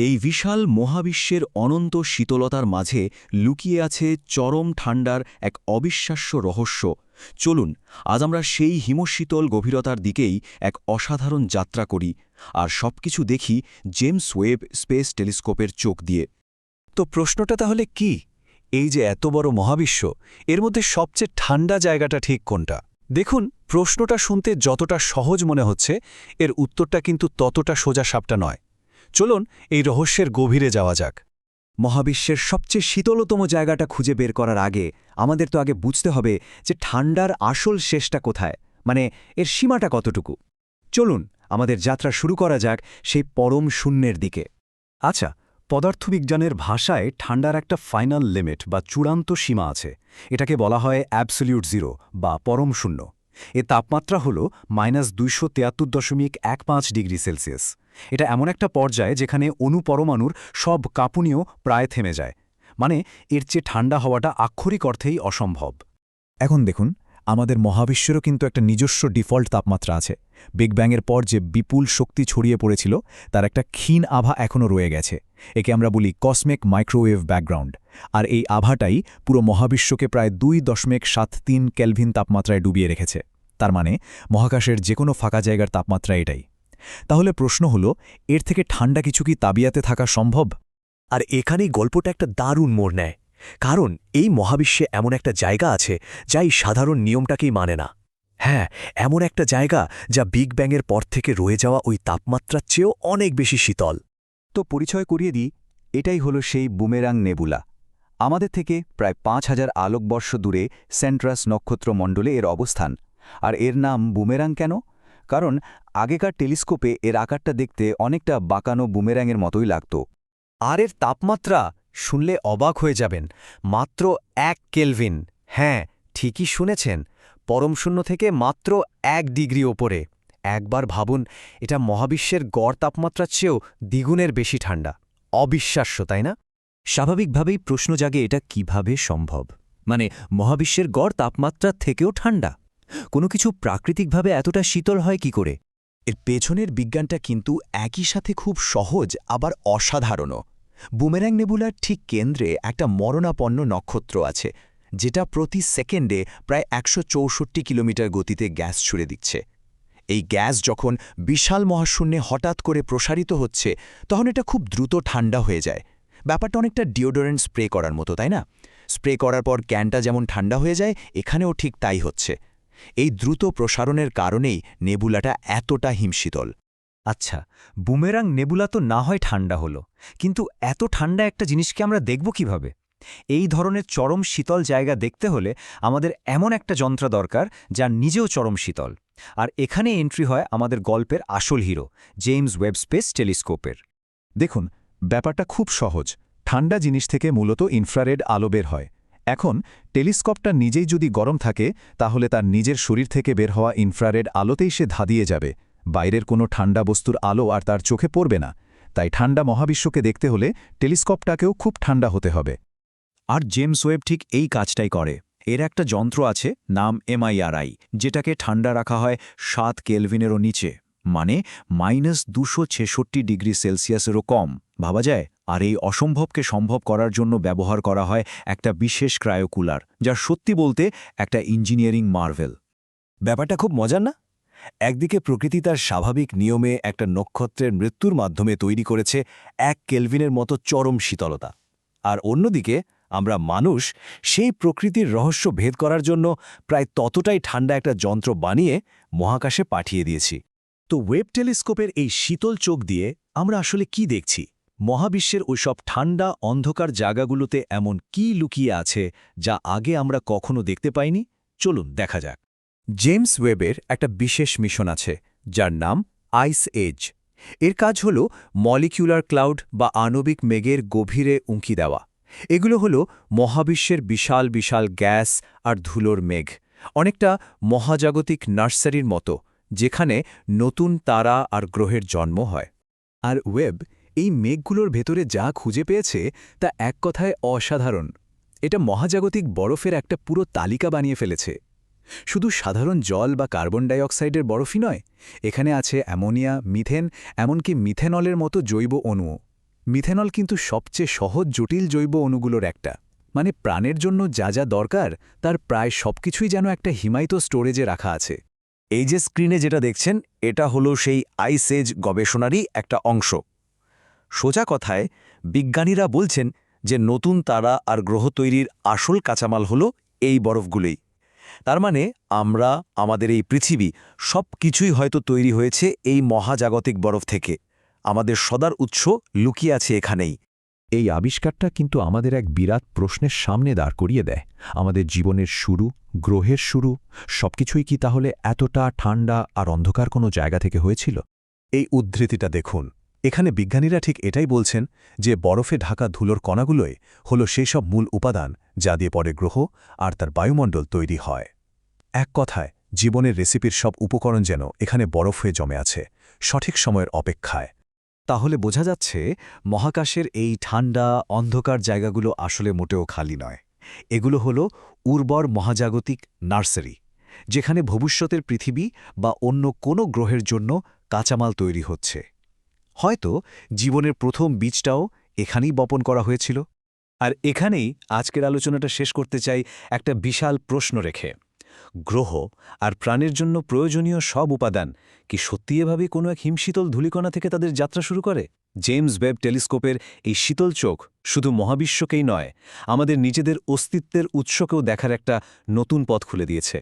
এই বিশাল মহাবিশ্বের অনন্ত শীতলতার মাঝে লুকিয়ে আছে চরম ঠান্ডার এক অবিশ্বাস্য রহস্য। চলুন আজ আমরা সেই হিমশীতল গভীরতার দিকেই এক অসাধারণ যাত্রা করি, আর সবকিছু দেখি জেমস ওয়েব স্পেস টেলিস্কোপের চোখ দিয়ে। তো প্রশ্নটা তাহলে কি? এই যে এত বড় মহাবিশ্ব, এর মধ্যে সবচেয়ে ঠান্ডা জায়গাটা ঠিক কোনটা? দেখুন, প্রশ্নটা শুনতে যতটা সহজ মনে হচ্ছে, এর উত্তরটা কিন্তু ততটা সোজাসাপটা নয়। চলুন এই রহস্যের গভীরে যাওয়া যাক। মহাবিশ্বের সবচেয়ে শীতলতম জায়গাটা খুঁজে বের করার আগে আমাদের তো আগে বুঝতে হবে যে ঠান্ডার আসল শেষটা কোথায়, মানে এর সীমাটা কতটুকু। চলুন আমাদের যাত্রা শুরু করা যাক সেই পরম শূন্যের দিকে। আচ্ছা, পদার্থবিজ্ঞানের ভাষায় ঠান্ডার একটা ফাইনাল লিমিট বা চূড়ান্ত সীমা আছে। এটাকে বলা হয় অ্যাবসলিউট জিরো বা পরম শূন্য। এর তাপমাত্রা হল -273.15 ডিগ্রি সেলসিয়াস। এটা এমন একটা পর্যায় যেখানে অণু-পরমাণুর সব কাঁপুনিও প্রায় থেমে যায়। মানে এর চেয়ে ঠান্ডা হওয়াটা আক্ষরিক অর্থেই অসম্ভব। এখন দেখুন, আমাদের মহাবিশ্বেরও কিন্তু একটা নিজস্ব ডিফল্ট তাপমাত্রা আছে। বিগ ব্যাংয়ের পর যে বিপুল শক্তি ছড়িয়ে পড়েছিল, তার একটা ক্ষীণ আভা এখনও রয়ে গেছে। একে আমরা বলি কসমিক মাইক্রোওয়েভ ব্যাকগ্রাউন্ড। আর এই আভাটাই পুরো মহাবিশ্বকে প্রায় 2.73 কেলভিন তাপমাত্রায় ডুবিয়ে রেখেছে। তার মানে মহাকাশের যে কোনো ফাঁকা জায়গার তাপমাত্রা এটাই। তাহলে প্রশ্ন হলো, এর থেকে ঠান্ডা কিছু কি তাবিয়াতে থাকা সম্ভব? আর এখানেই গল্পটা একটা দারুণ মোড় নেয়, কারণ এই মহাবিশ্বে এমন একটা জায়গা আছে যা এই সাধারণ নিয়মটাকেই মানে না। হ্যাঁ, এমন একটা জায়গা যা বিগ ব্যাংয়ের পর থেকে রয়ে যাওয়া ওই তাপমাত্রার চেয়েও অনেক বেশি শীতল। তো পরিচয় করিয়ে দিই, এটাই হলো সেই বুমেরাং নেবুলা। আমাদের থেকে প্রায় 5000 আলোকবর্ষ দূরে সেন্ট্রাস নক্ষত্রমণ্ডলে এর অবস্থান। আর এর নাম বুমেরাং কেন? কারণ আগেকার টেলিস্কোপে এর আকারটা দেখতে অনেকটা বাঁকানো বুমেরাংয়ের মতোই লাগত। আর এর তাপমাত্রা শুনলে অবাক হয়ে যাবেন, মাত্র 1 কেলভিন। হ্যাঁ, ঠিকই শুনেছেন, পরমশূন্য থেকে মাত্র 1 ডিগ্রি ওপরে। একবার ভাবুন, এটা মহাবিশ্বের গড় তাপমাত্রার চেয়েও দ্বিগুণের বেশি ঠান্ডা। অবিশ্বাস্য, তাই না? স্বাভাবিকভাবেই প্রশ্ন জাগে, এটা কিভাবে সম্ভব? মানে মহাবিশ্বের গড় তাপমাত্রার থেকেও ঠান্ডা কোনো কিছু প্রাকৃতিকভাবে এতটা শীতল হয় কি করে? এর পেছনের বিজ্ঞানটা কিন্তু একই সাথে খুব সহজ আবার অসাধারণও। বুমেরাং নেবুলার ঠিক কেন্দ্রে একটা মরণাপন্ন নক্ষত্র আছে, যেটা প্রতি সেকেন্ডে প্রায় 164 কিলোমিটার গতিতে গ্যাস ছুড়ে দিচ্ছে। এই গ্যাস যখন বিশাল মহাশূন্যে হঠাৎ করে প্রসারিত হচ্ছে, তখন এটা খুব দ্রুত ঠান্ডা হয়ে যায়। ব্যাপারটা অনেকটা ডিওডোরেন্ট স্প্রে করার মতো, তাই না? স্প্রে করার পর ক্যানটা যেমন ঠান্ডা হয়ে যায়, এখানেও ঠিক তাই হচ্ছে। এই দ্রুত প্রসারণের কারণেই নেবুলাটা এতটা হিমশীতল। আচ্ছা, বুমেরাং নেবুলা তো না হয় ঠান্ডা হলো, কিন্তু এত ঠান্ডা একটা জিনিসকে আমরা দেখব কিভাবে? এই ধরনের চরম শীতল জায়গা দেখতে হলে আমাদের এমন একটা যন্ত্র দরকার যা নিজেও চরম শীতল। আর এখানে এন্ট্রি হয় আমাদের গল্পের আসল হিরো, জেমস ওয়েব স্পেস টেলিস্কোপের। দেখুন, ব্যাপারটা খুব সহজ। ঠান্ডা জিনিস থেকে মূলত ইনফ্রারেড আলো বের হয়। এখন টেলিস্কোপটা নিজেই যদি গরম থাকে, তাহলে তার নিজের শরীর থেকে বের হওয়া ইনফ্রারেড আলোতেই সে ধাঁধিয়ে যাবে। বাইরের কোনো ঠান্ডা বস্তুর আলো আর তার চোখে পড়বে না। তাই ঠান্ডা মহাবিশ্বকে দেখতে হলে টেলিস্কোপটাকেও খুব ঠান্ডা হতে হবে। আর জেমস ওয়েব ঠিক এই কাজটাই করে। এর একটা যন্ত্র আছে, নাম MIRI, যেটাকে ঠান্ডা রাখা হয় 7 কেলভিনেরও নিচে, মানে -266 ডিগ্রি সেলসিয়াসেরও কম। ভাবা যায়? আর এই অসম্ভবকে সম্ভব করার জন্য ব্যবহার করা হয় একটা বিশেষ ক্রায়োকুলার, যা সত্যি বলতে একটা ইঞ্জিনিয়ারিং মার্ভেল। ব্যাপারটা খুব মজার না? একদিকে প্রকৃতি তার স্বাভাবিক নিয়মে একটা নক্ষত্রের মৃত্যুর মাধ্যমে তৈরি করেছে 1 কেলভিনের মতো চরম শীতলতা, আর অন্যদিকে আমরা মানুষ সেই প্রকৃতির রহস্য ভেদ করার জন্য প্রায় ততটাই ঠান্ডা একটা যন্ত্র বানিয়ে মহাকাশে পাঠিয়ে দিয়েছি। তো ওয়েব টেলিস্কোপের এই শীতল চোখ দিয়ে আমরা আসলে কি দেখছি? মহাবিশ্বের ওইসব ঠান্ডা অন্ধকার জায়গাগুলোতে এমন কি লুকিয়ে আছে যা আগে আমরা কখনো দেখতে পাইনি? চলুন দেখা যাক। জেমস ওয়েবের একটা বিশেষ মিশন আছে, যার নাম আইস এজ। এর কাজ হল মলিকিউলার ক্লাউড বা আণবিক মেঘের গভীরে উঁকি দেওয়া। এগুলো হল মহাবিশ্বের বিশাল বিশাল গ্যাস আর ধুলোর মেঘ, অনেকটা মহাজাগতিক নার্সারির মতো, যেখানে নতুন তারা আর গ্রহের জন্ম হয়। আর ওয়েব এই মেঘগুলোর ভেতরে যা খুঁজে পেয়েছে তা এক কথায় অসাধারণ। এটা মহাজাগতিক বরফের একটা পুরো তালিকা বানিয়ে ফেলেছে। শুধু সাধারণ জল বা কার্বন ডাইঅক্সাইডের বরফই নয়, এখানে আছে অ্যামোনিয়া, মিথেন, এমনকি মিথেনলের মতো জৈব অণুও। মিথেনল কিন্তু সবচেয়ে সহজ জটিল জৈব অণুগুলোর একটা। মানে প্রাণের জন্য যা যা দরকার তার প্রায় সবকিছুই যেন একটা হিমায়িত স্টোরেজে রাখা আছে। এই যে স্ক্রিনে যেটা দেখছেন এটা হলো সেই আইস এজ গবেষণারই একটা অংশ। সোজা কথায় বিজ্ঞানীরা বলছেন যে নতুন তারা আর গ্রহ তৈরির আসল কাঁচামাল হলো এই বরফগুলোই। তার মানে আমরা, আমাদের এই পৃথিবী, সব কিছুই হয়তো তৈরি হয়েছে এই মহাজাগতিক বরফ থেকে। আমাদের সদার উৎস লুকিয়ে আছে এখানেই। এই আবিষ্কারটা কিন্তু আমাদের এক বিরাট প্রশ্নের সামনে দাঁড় করিয়ে দেয়। আমাদের জীবনের শুরু, গ্রহের শুরু, সবকিছুই কি তাহলে এতটা ঠান্ডা আর অন্ধকার কোনো জায়গা থেকে হয়েছিল? এই উদ্ধৃতিটা দেখুন। এখানে বিজ্ঞানীরা ঠিক এটাই বলছেন যে বরফে ঢাকা ধুলোর কণাগুলোই হলো সেই সব মূল উপাদান যা দিয়ে পরে গ্রহ আর তার বায়ুমণ্ডল তৈরি হয়। এক কথায় জীবনের রেসিপির সব উপকরণ যেন এখানে বরফ হয়ে জমে আছে, সঠিক সময়ের অপেক্ষায়। তাহলে বোঝা যাচ্ছে মহাকাশের এই ঠান্ডা অন্ধকার জায়গাগুলো আসলে মোটেও খালি নয়। এগুলো হলো উর্বর মহাজাগতিক নার্সারি, যেখানে ভবিষ্যতের পৃথিবী বা অন্য কোনো গ্রহের জন্য কাঁচামাল তৈরি হচ্ছে। হয়তো জীবনের প্রথম বীজটাও এখানেই বপন করা হয়েছিল। আর এখানেই আজকের আলোচনাটা শেষ করতে চাই একটা বিশাল প্রশ্ন রেখে। গ্রহ আর প্রাণের জন্য প্রয়োজনীয় সব উপাদান কি সত্যি এভাবেই কোনো এক হিমশীতল ধূলিকণা থেকে তাদের যাত্রা শুরু করে? জেমস ওয়েব টেলিস্কোপের এই শীতল চোখ শুধু মহাবিশ্বকেই নয়, আমাদের নিজেদের অস্তিত্বের উৎসকেও দেখার একটা নতুন পথ খুলে দিয়েছে।